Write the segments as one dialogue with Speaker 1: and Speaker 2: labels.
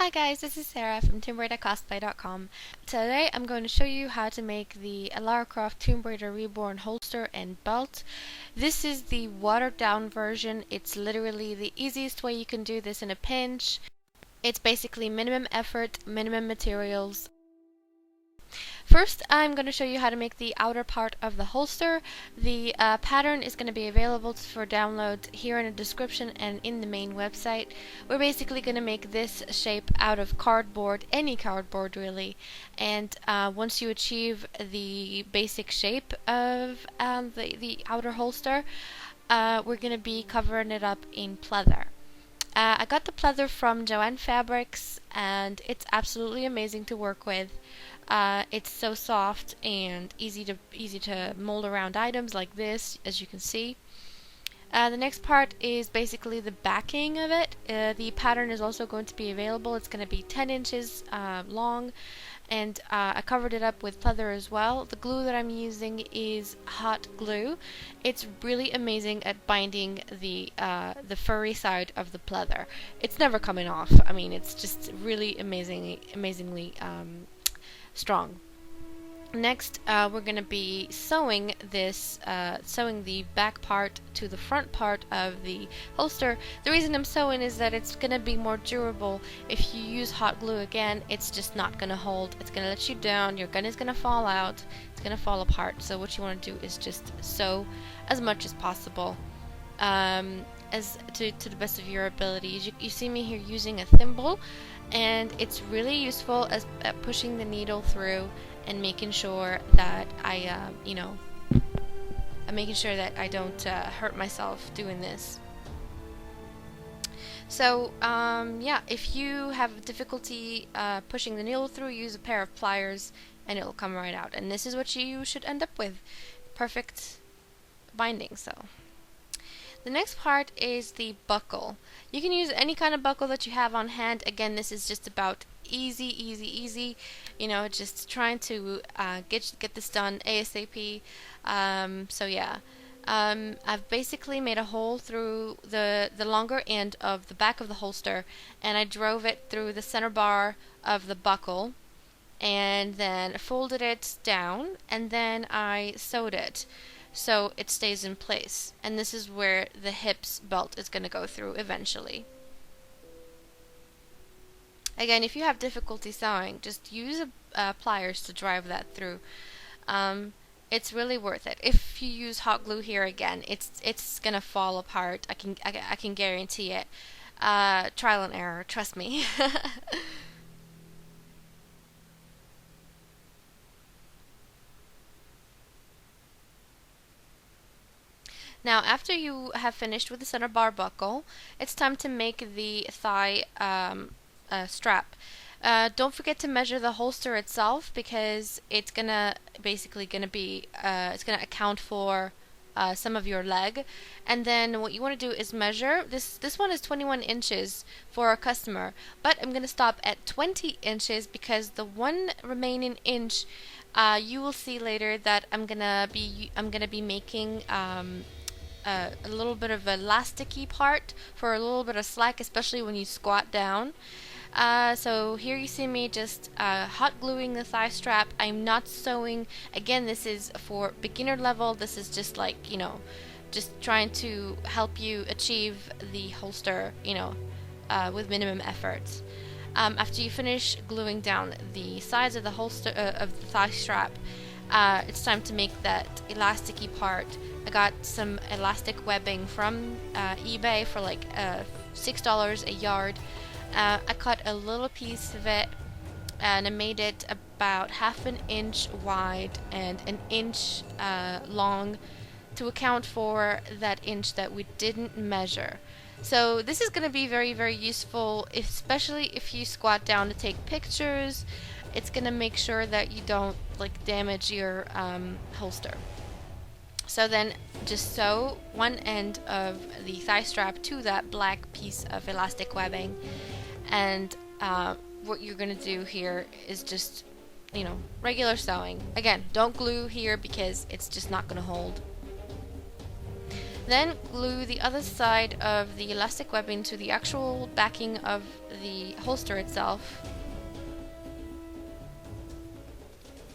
Speaker 1: Hi guys, this is Sarah from Cosplay.com. Today I'm going to show you how to make the Lara Croft Tomb Raider Reborn holster and belt. This is the watered down version. It's literally the easiest way you can do this in a pinch. It's basically minimum effort, minimum materials. First, I'm going to show you how to make the outer part of the holster. The pattern is going to be available for download here in the description and in the main website. We're basically going to make this shape out of cardboard, any cardboard really, and once you achieve the basic shape of the outer holster, we're going to be covering it up in pleather. I got the pleather from Joann Fabrics and it's absolutely amazing to work with. It's so soft and easy to mold around items like this, as you can see. The next part is basically the backing of it. The pattern is also going to be available. It's going to be 10 inches long, and I covered it up with pleather as well. The glue that I'm using is hot glue. It's really amazing at binding the furry side of the pleather. It's never coming off. I mean, it's just really amazingly strong. Next, we're going to be sewing the back part to the front part of the holster. The reason I'm sewing is that it's going to be more durable. If you use hot glue again, it's just not going to hold. It's going to let you down. Your gun is going to fall out. It's going to fall apart. So what you want to do is just sew as much as possible, as to the best of your abilities. You see me here using a thimble, and it's really useful at pushing the needle through and making sure that I'm making sure that I don't hurt myself doing this. So yeah, if you have difficulty pushing the needle through, use a pair of pliers and it'll come right out. And this is what you should end up with. Perfect binding. So the next part is the buckle. You can use any kind of buckle that you have on hand. Again, this is just about easy, you know, just trying to get this done ASAP. So yeah, I've basically made a hole through the longer end of the back of the holster, and I drove it through the center bar of the buckle, and then folded it down, and then I sewed it so it stays in place. And this is where the hips belt is going to go through eventually. Again, if you have difficulty sewing, just use pliers to drive that through. It's really worth it. If you use hot glue here again, it's gonna fall apart. I can guarantee it. Trial and error, trust me. Now, after you have finished with the center bar buckle, it's time to make the thigh strap. Don't forget to measure the holster itself, because it's basically gonna be it's gonna account for some of your leg. And then what you want to do is measure this one is 21 inches for our customer, but I'm gonna stop at 20 inches because the one remaining inch, you will see later that I'm gonna be making a little bit of elasticy part for a little bit of slack, especially when you squat down. So here you see me just hot gluing the thigh strap. I'm not sewing. Again, this is for beginner level. This is just like, you know, just trying to help you achieve the holster, you know, with minimum effort. After you finish gluing down the sides of the holster of the thigh strap, it's time to make that elasticy part. I got some elastic webbing from eBay for like $6 a yard. I cut a little piece of it and I made it about half an inch wide and an inch long to account for that inch that we didn't measure. So this is going to be very useful, especially if you squat down to take pictures. It's going to make sure that you don't like damage your holster. So then just sew one end of the thigh strap to that black piece of elastic webbing, and what you're going to do here is just, you know, regular sewing. Again, don't glue here because it's just not going to hold. Then glue the other side of the elastic webbing to the actual backing of the holster itself.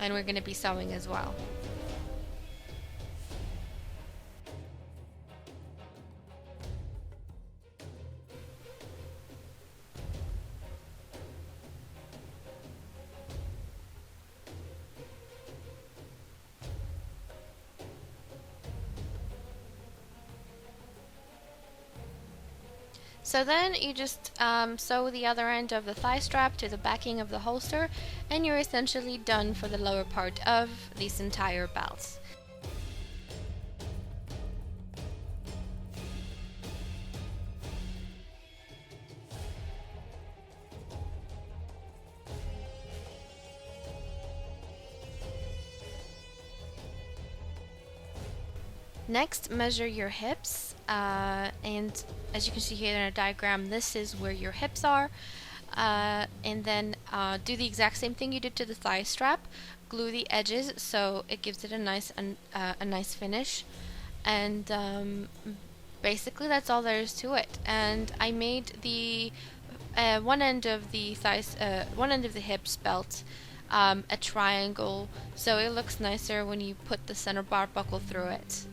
Speaker 1: And we're going to be sewing as well. So then you just sew the other end of the thigh strap to the backing of the holster, and you're essentially done for the lower part of this entire belt. Next, measure your hips, and as you can see here in a diagram, this is where your hips are. And then do the exact same thing you did to the thigh strap. Glue the edges so it gives it a nice finish. And basically that's all there is to it. And I made the one end of the hips belt a triangle, so it looks nicer when you put the center bar buckle through it.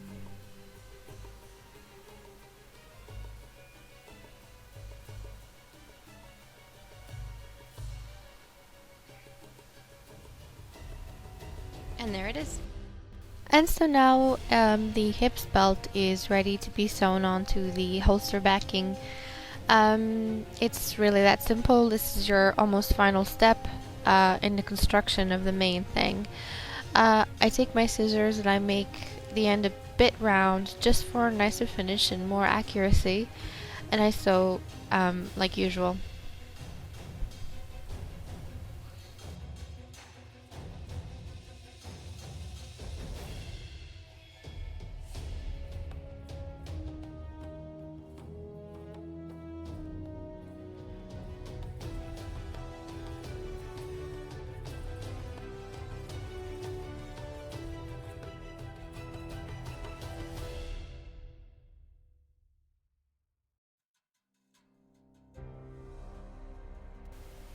Speaker 1: And there it is. And so now the hips belt is ready to be sewn onto the holster backing. It's really that simple. This is your almost final step in the construction of the main thing. I take my scissors and I make the end a bit round just for a nicer finish and more accuracy, and I sew like usual.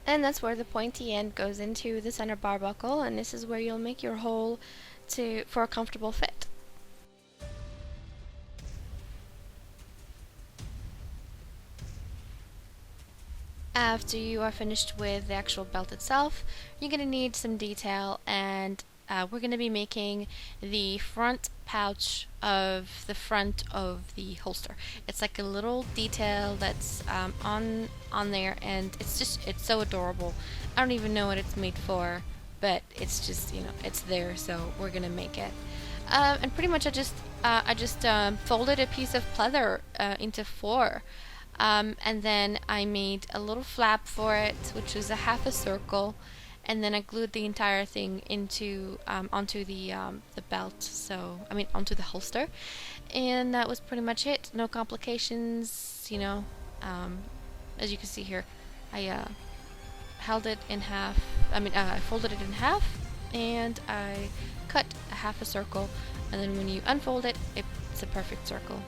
Speaker 1: And that's where the pointy end goes into the center bar buckle, and this is where you'll make your hole for a comfortable fit. After you are finished with the actual belt itself, you're going to need some detail, and we're going to be making the front pouch of the front of the holster. It's like a little detail that's on there, and it's so adorable. I don't even know what it's made for, but it's just, it's there, so we're gonna make it. And pretty much I just folded a piece of pleather into four. And then I made a little flap for it, which was a half a circle, and then I glued the entire thing onto the belt. So onto the holster, and that was pretty much it. No complications, as you can see here. I held it in half. I folded it in half, and I cut a half a circle, and then when you unfold it, it's a perfect circle.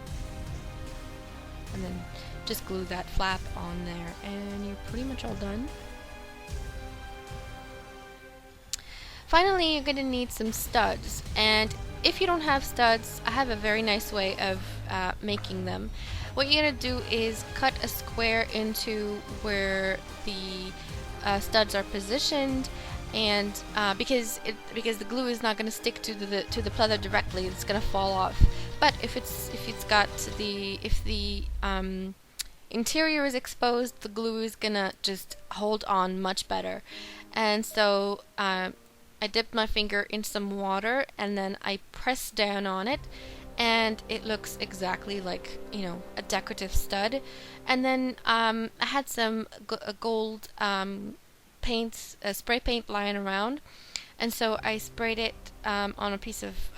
Speaker 1: And then just glue that flap on there, and you're pretty much all done. Finally, you're going to need some studs, and if you don't have studs, I have a very nice way of making them. What you're going to do is cut a square into where the studs are positioned, and because the glue is not going to stick to the pleather directly, it's going to fall off. But if the interior is exposed, the glue is gonna just hold on much better. And so I dipped my finger in some water, and then I pressed down on it, and it looks exactly like a decorative stud. And then I had some gold spray paint lying around, and so I sprayed it on a piece of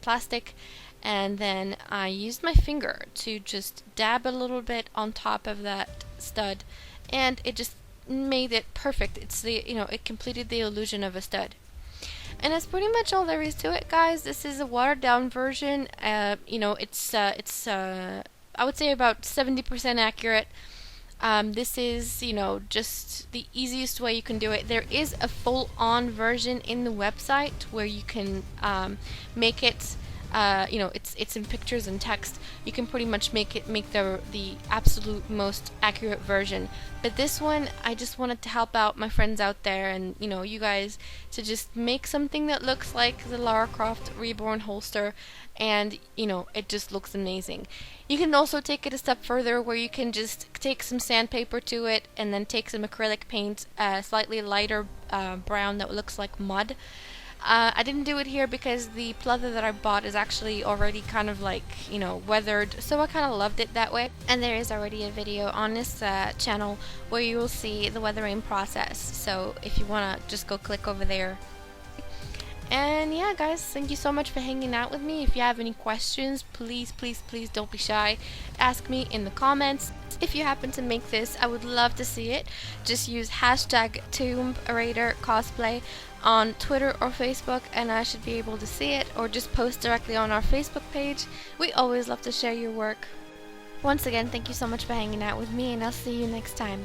Speaker 1: plastic, and then I used my finger to just dab a little bit on top of that stud, and it just made it perfect. It completed the illusion of a stud. And that's pretty much all there is to it, guys. This is a watered down version. I would say about 70% accurate. This is, just the easiest way you can do it. There is a full-on version in the website where you can make it. It's in pictures and text. You can pretty much make the absolute most accurate version. But this one, I just wanted to help out my friends out there, and you guys, to just make something that looks like the Lara Croft Reborn holster, and it just looks amazing. You can also take it a step further, where you can just take some sandpaper to it, and then take some acrylic paint, slightly lighter brown that looks like mud. I didn't do it here because the pleather that I bought is actually already kind of like, weathered, so I kind of loved it that way. And there is already a video on this channel where you will see the weathering process, so if you want to just go click over there. And yeah, guys, thank you so much for hanging out with me. If you have any questions, please don't be shy. Ask me in the comments. If you happen to make this, I would love to see it. Just use hashtag Tomb Raider Cosplay on Twitter or Facebook, and I should be able to see it, or just post directly on our Facebook page. We always love to share your work. Once again, thank you so much for hanging out with me, and I'll see you next time.